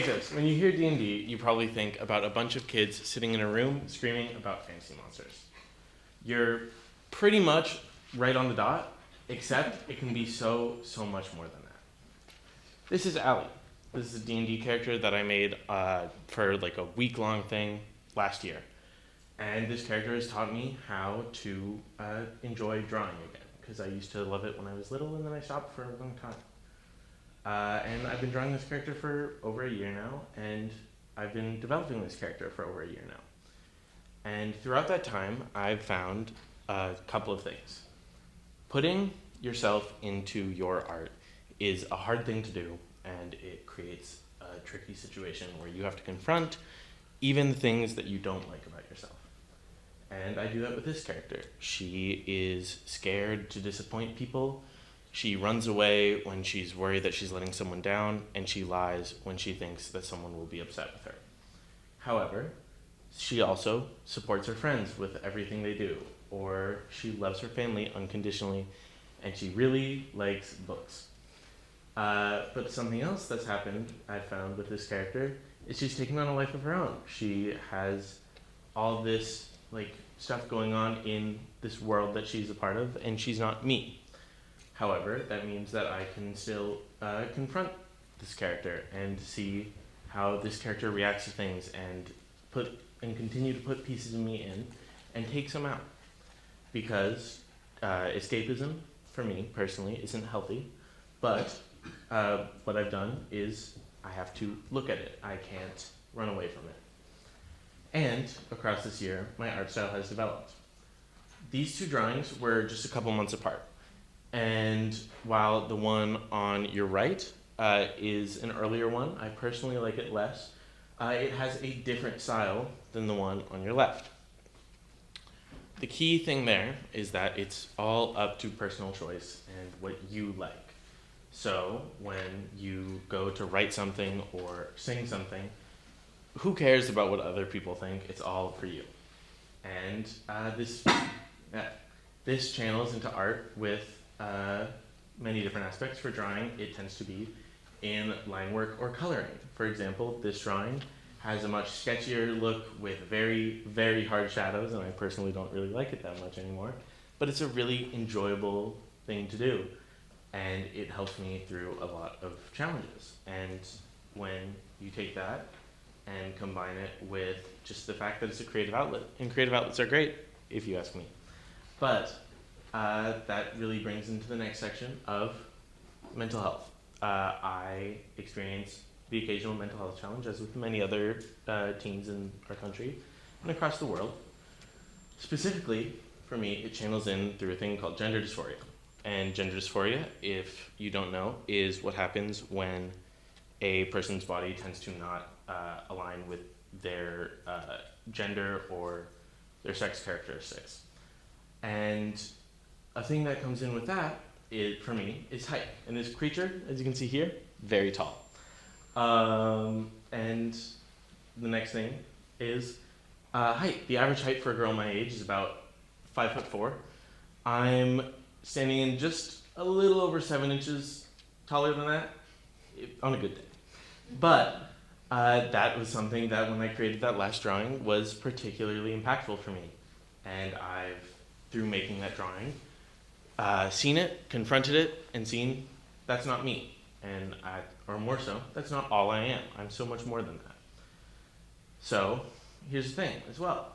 take this. When you hear D&D, you probably think about a bunch of kids sitting in a room screaming about fantasy monsters. You're pretty much right on the dot, except it can be so much more than that. This is Allie. This is a D&D character that I made for like a week-long thing last year. And this character has taught me how to enjoy drawing again, because I used to love it when I was little, and then I stopped for a long time. And I've been drawing this character for over a year now, and I've been developing this character for over a year now. And throughout that time, I've found a couple of things. Putting yourself into your art is a hard thing to do, and it creates a tricky situation where you have to confront even the things that you don't like about yourself. And I do that with this character. She is scared to disappoint people. She runs away when she's worried that she's letting someone down, and she lies when she thinks that someone will be upset with her. However, she also supports her friends with everything they do, or she loves her family unconditionally, and she really likes books. But something else that's happened, I found, with this character is she's taken on a life of her own. She has all this stuff going on in this world that she's a part of, and she's not me. However, that means that I can still confront this character and see how this character reacts to things, and continue to put pieces of me in and take some out. Because escapism, for me personally, isn't healthy, but what I've done is I have to look at it. I can't run away from it. And across this year, my art style has developed. These two drawings were just a couple months apart. And while the one on your right is an earlier one, I personally like it less. It has a different style than the one on your left. The key thing there is that it's all up to personal choice and what you like. So when you go to write something or sing something, who cares about what other people think? It's all for you. And this channels into art with many different aspects. For drawing, it tends to be in line work or coloring. For example, this drawing has a much sketchier look with very, very hard shadows, and I personally don't really like it that much anymore. But it's a really enjoyable thing to do, and it helps me through a lot of challenges. And when you take that and combine it with just the fact that it's a creative outlet, and creative outlets are great, if you ask me. But that really brings into the next section of mental health. I experience the occasional mental health challenge, as with many other teens in our country and across the world. Specifically, for me, it channels in through a thing called gender dysphoria. And gender dysphoria, if you don't know, is what happens when a person's body tends to not align with their gender or their sex characteristics. And a thing that comes in with that, for me, is height. And this creature, as you can see here, very tall. And the next thing is height. The average height for a girl my age is about 5'4". I'm standing in just a little over 7 inches taller than that on a good day. But that was something that when I created that last drawing was particularly impactful for me. And I've, through making that drawing, seen it, confronted it, and seen that's not me. And or more so, that's not all I am. I'm so much more than that. So here's the thing as well.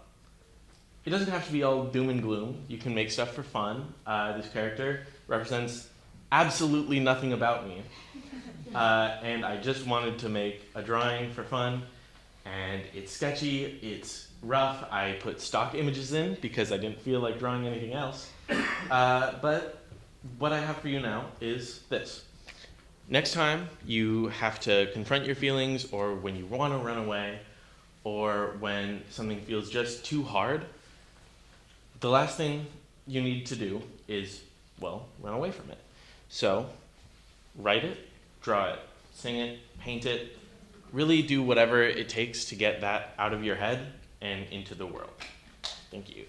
It doesn't have to be all doom and gloom. You can make stuff for fun. This character represents absolutely nothing about me. And I just wanted to make a drawing for fun. And it's sketchy, it's rough. I put stock images in because I didn't feel like drawing anything else. But what I have for you now is this. Next time you have to confront your feelings, or when you want to run away, or when something feels just too hard, the last thing you need to do is, well, run away from it. So write it, draw it, sing it, paint it, really do whatever it takes to get that out of your head and into the world. Thank you.